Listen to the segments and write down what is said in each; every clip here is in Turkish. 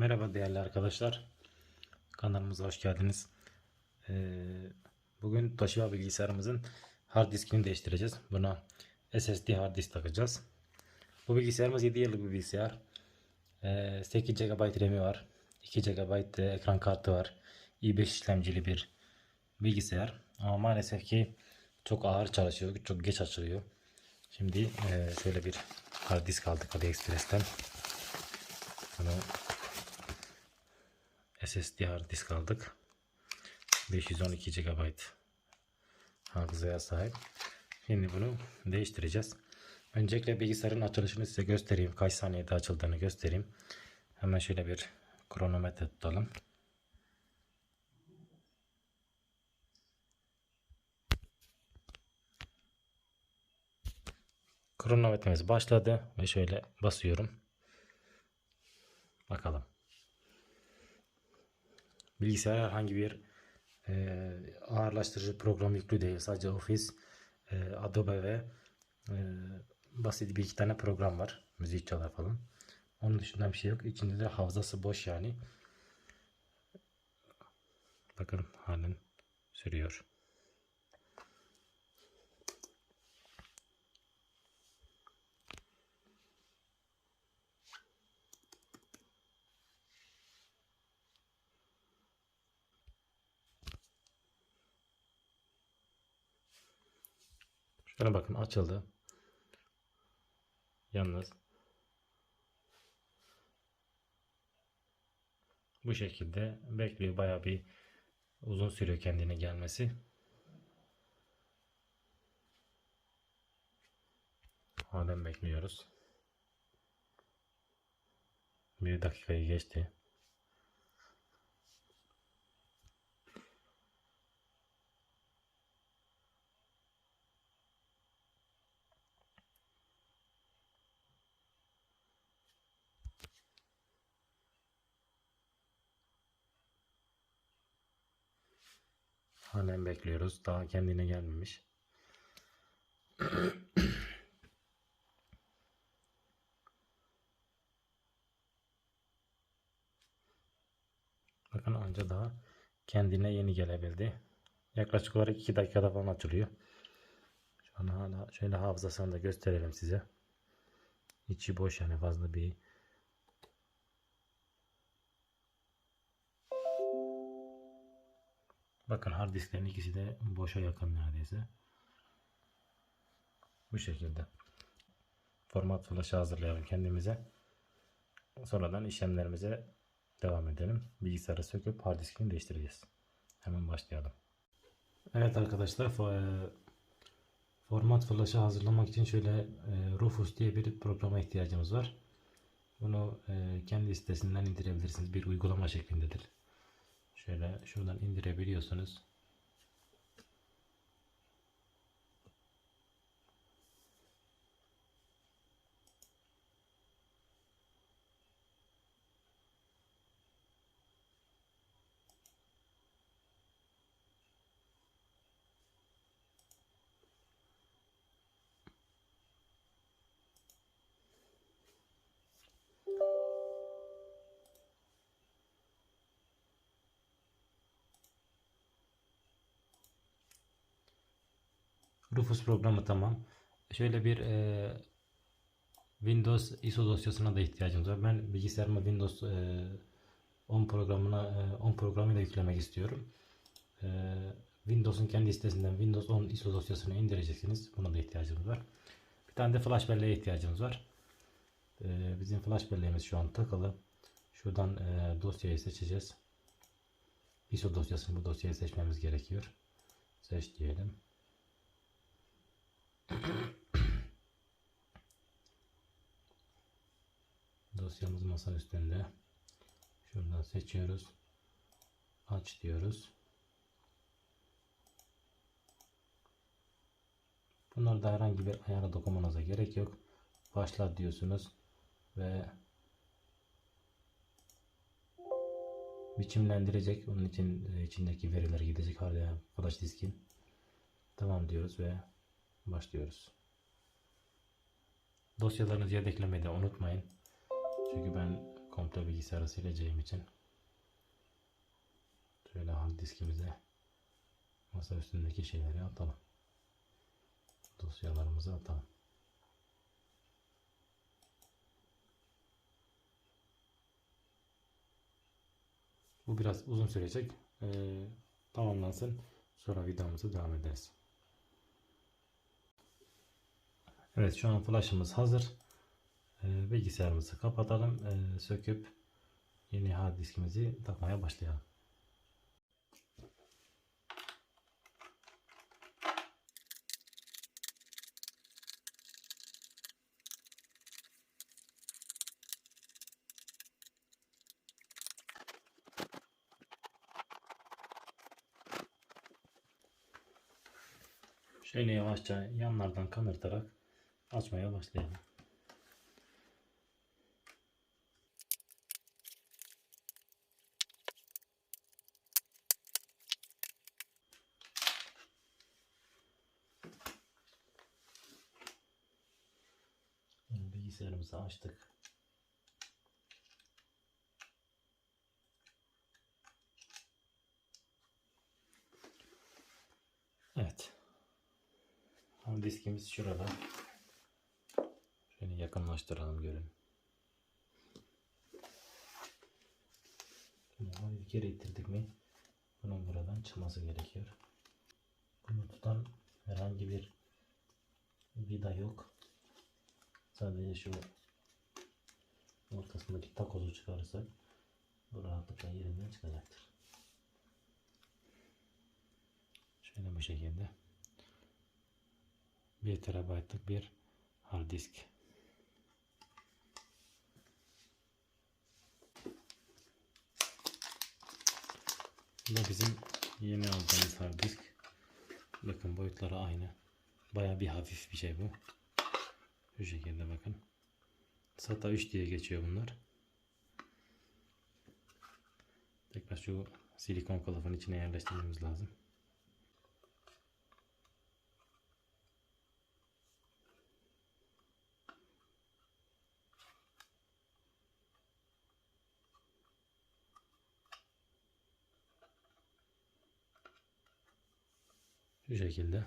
Merhaba değerli arkadaşlar. Kanalımıza hoş geldiniz. Bugün Toshiba bilgisayarımızın hard diskini değiştireceğiz. Buna SSD hard disk takacağız. Bu bilgisayarımız 7 yıllık bir bilgisayar. 8 GB RAM'i var. 2 GB ekran kartı var. i5 işlemcili bir bilgisayar. Ama maalesef ki çok ağır çalışıyor. Çok geç açılıyor. Şimdi şöyle bir hard disk aldık AliExpress'ten. Bunu SSD hard disk aldık. 512 GB hafızaya sahip. Şimdi bunu değiştireceğiz. Öncelikle bilgisayarın açılışını size göstereyim. Kaç saniyede açıldığını göstereyim. Hemen şöyle bir kronometre tutalım. Kronometremiz başladı ve şöyle basıyorum. Bakalım. Bilgisayar herhangi bir ağırlaştırıcı program yüklü değil. Sadece Office, Adobe ve basit bir iki tane program var. Müzik çalar falan. Onun dışında bir şey yok. İçinde de hafızası boş yani. Bakın halen sürüyor. Şöyle bakın açıldı. Yalnız bu şekilde bekliyor. Bayağı bir uzun sürüyor kendine gelmesi. Halen bekliyoruz. Bir dakikayı geçti. Halen bekliyoruz. Daha kendine gelmemiş. Bakın anca daha kendine yeni gelebildi. Yaklaşık olarak 2 dakikada falan açılıyor. Şu an hala şöyle hafızasını da gösterelim size. İçi boş yani fazla bir bakın hard disklerin ikisi de boşa yakın neredeyse. Bu şekilde. Format flash'ı hazırlayalım kendimize. Sonradan işlemlerimize devam edelim. Bilgisayarı söküp hard diskini değiştireceğiz. Hemen başlayalım. Evet arkadaşlar, format flash'ı hazırlamak için şöyle Rufus diye bir programa ihtiyacımız var. Bunu kendi sitesinden indirebilirsiniz. Bir uygulama şeklindedir. Şöyle şuradan indirebiliyorsunuz. Rufus programı tamam. Şöyle bir Windows ISO dosyasına da ihtiyacımız var. Ben bilgisayarıma Windows 10 10 programıyla yüklemek istiyorum. Windows'un kendi sitesinden Windows 10 ISO dosyasını indireceksiniz. Buna da ihtiyacımız var. Bir tane de flash belleğe ihtiyacımız var. Bizim flash belleğimiz şu an takılı. Şuradan dosyayı seçeceğiz. ISO dosyasını bu dosyayı seçmemiz gerekiyor. Seç diyelim. Dosyamız masa üstünde. Şuradan seçiyoruz. Aç diyoruz. Bunlarda herhangi bir ayara dokunmanıza gerek yok. Başlat diyorsunuz ve biçimlendirecek. Onun için içindeki veriler gidecek hardaya flash diskin. Tamam diyoruz ve başlıyoruz. Dosyalarınızı yedeklemeyi de unutmayın. Çünkü ben komple bilgisayarı sileceğim için şöyle hard diskimize masa üstündeki şeyleri atalım. Dosyalarımızı atalım. Bu biraz uzun sürecek. Tamamlansın. Sonra videomuza devam ederiz. Evet, şu an flash'ımız hazır. Bilgisayarımızı kapatalım. Söküp yeni hard diskimizi takmaya başlayalım. Şöyle yavaşça yanlardan kanırtarak açmaya başlayalım. Bilgisayarımızı açtık. Evet. Hard diskimiz şurada. Şöyle yakınlaştıralım, görün. Bunu bir kere ittirdik mi bunun buradan çıkması gerekiyor. Bunu tutan herhangi bir vida yok. Sadece şu ortasındaki takozu çıkarırsak bu rahatlıkla yerinden çıkacaktır. Şöyle bu şekilde 1 TB'lık bir hard disk. Bu da bizim yeni aldığımız hard disk. Bakın boyutları aynı. Baya bir hafif bir şey bu. Şu şekilde bakın. SATA 3 diye geçiyor bunlar. Tekrar şu silikon kılıfın içine yerleştirmemiz lazım. Şu şekilde.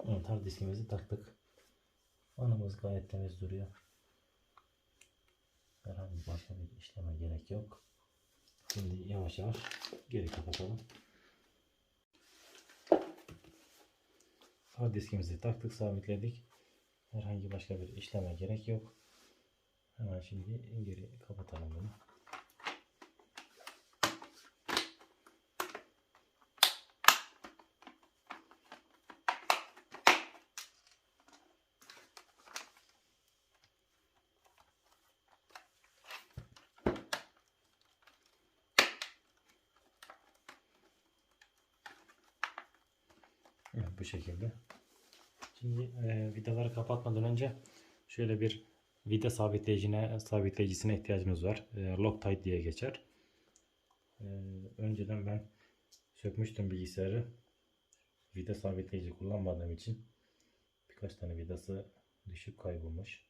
Evet, hard diskimizi taktık. Vanamız gayet temiz duruyor. Herhangi başka bir işleme gerek yok. Şimdi yavaş yavaş geri kapatalım. Hard diskimizi taktık, sabitledik. Herhangi başka bir işleme gerek yok. Hemen şimdi geri kapatalım bunu. Evet, bu şekilde. Şimdi vidaları kapatmadan önce şöyle bir vida sabitleyicisine ihtiyacımız var. Loctite diye geçer. Önceden ben sökmüştüm bilgisayarı. Vida sabitleyici kullanmadığım için birkaç tane vidası düşüp kaybolmuş.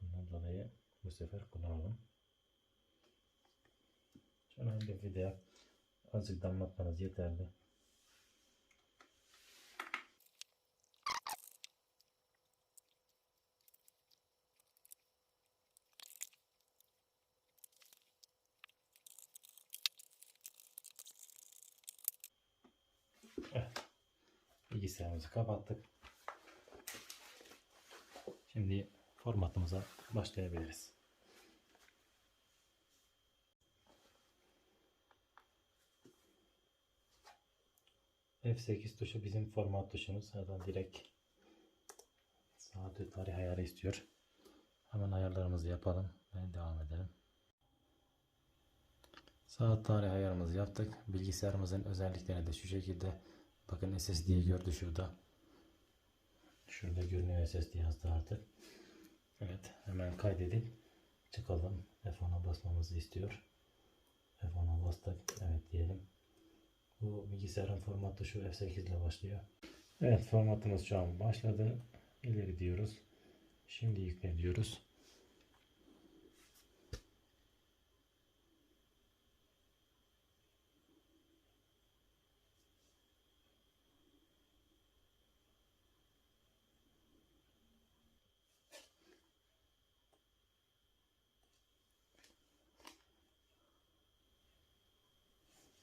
Bundan dolayı bu sefer kullanalım. Şöyle bir vidaya azıcık damlatmanız yeterli. Evet. Bilgisayarımızı kapattık. Şimdi formatımıza başlayabiliriz. F8 tuşu bizim format tuşumuz. Zaten direkt saat ve tarih ayarı istiyor. Hemen ayarlarımızı yapalım. ve devam edelim. Saat tarih ayarımızı yaptık. Bilgisayarımızın özelliklerini de şu şekilde. Bakın SSD'yi gördü şurada. Şurada görünüyor SSD yazdı artık. Evet, hemen kaydedip çıkalım. F10'a basmamızı istiyor. F10'a bastık. Evet diyelim. Bu bilgisayarın formatı şu F8 ile başlıyor. Evet, formatımız şu an başladı. İleri diyoruz. Şimdi yükle diyoruz.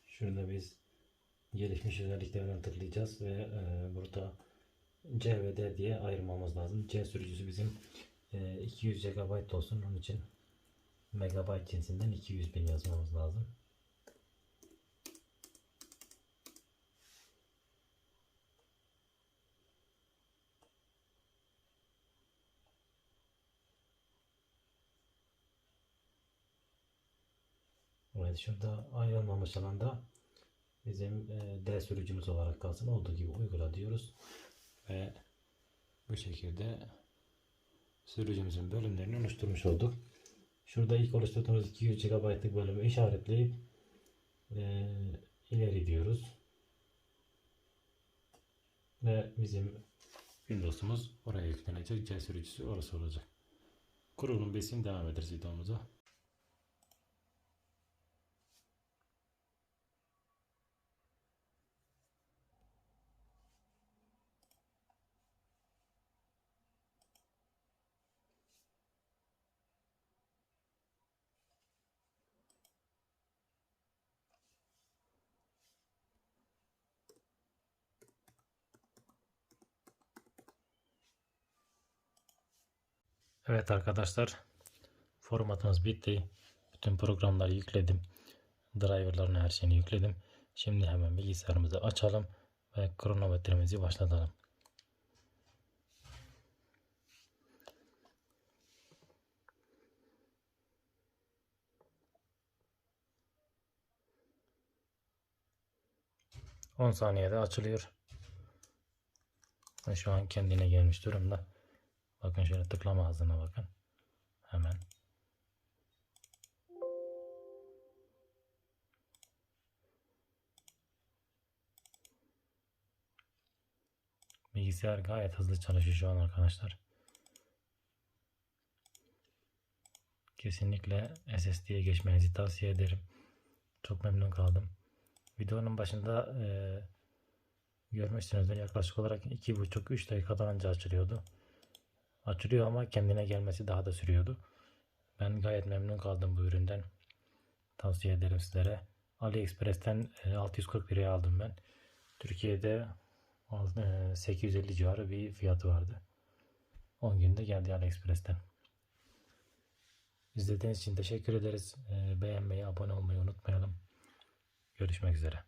Şurada biz gelişmiş özelliklerden tıklayacağız ve burada C ve D diye ayırmamız lazım. C sürücüsü bizim 200 GB olsun. Onun için megabayt cinsinden 200.000 yazmamız lazım. Evet, şurada ayrılmamış alanda bizim D sürücümüz olarak kalsın. Olduğu gibi uygula diyoruz. Ve bu şekilde sürücümüzün bölümlerini oluşturmuş olduk. Şurada ilk oluşturduğumuz 200 GB'lık bölümü işaretleyip ileri diyoruz. Ve bizim Windows'umuz oraya yüklenecek. C sürücüsü orası olacak. Kurulum bitsin devam ederiz videomuza. Evet arkadaşlar, formatımız bitti. Bütün programları yükledim. Driver'larını, her şeyini yükledim. Şimdi hemen bilgisayarımızı açalım ve kronometremizi başlatalım. On saniyede açılıyor. Ve şu an kendine gelmiş durumda. Bakın şöyle tıklama hızına bakın. Hemen. Bilgisayar gayet hızlı çalışıyor şu an arkadaşlar. Kesinlikle SSD'ye geçmenizi tavsiye ederim. Çok memnun kaldım. Videonun başında görmüşsünüzdür, yaklaşık olarak 2,5-3 dakikadan önce açılıyordu. Açılıyor ama kendine gelmesi daha da sürüyordu. Ben gayet memnun kaldım bu üründen. Tavsiye ederim sizlere. AliExpress'ten 640 liraya aldım ben. Türkiye'de 850 civarı bir fiyatı vardı. 10 günde geldi AliExpress'ten. İzlediğiniz için teşekkür ederiz. Beğenmeyi, abone olmayı unutmayalım. Görüşmek üzere.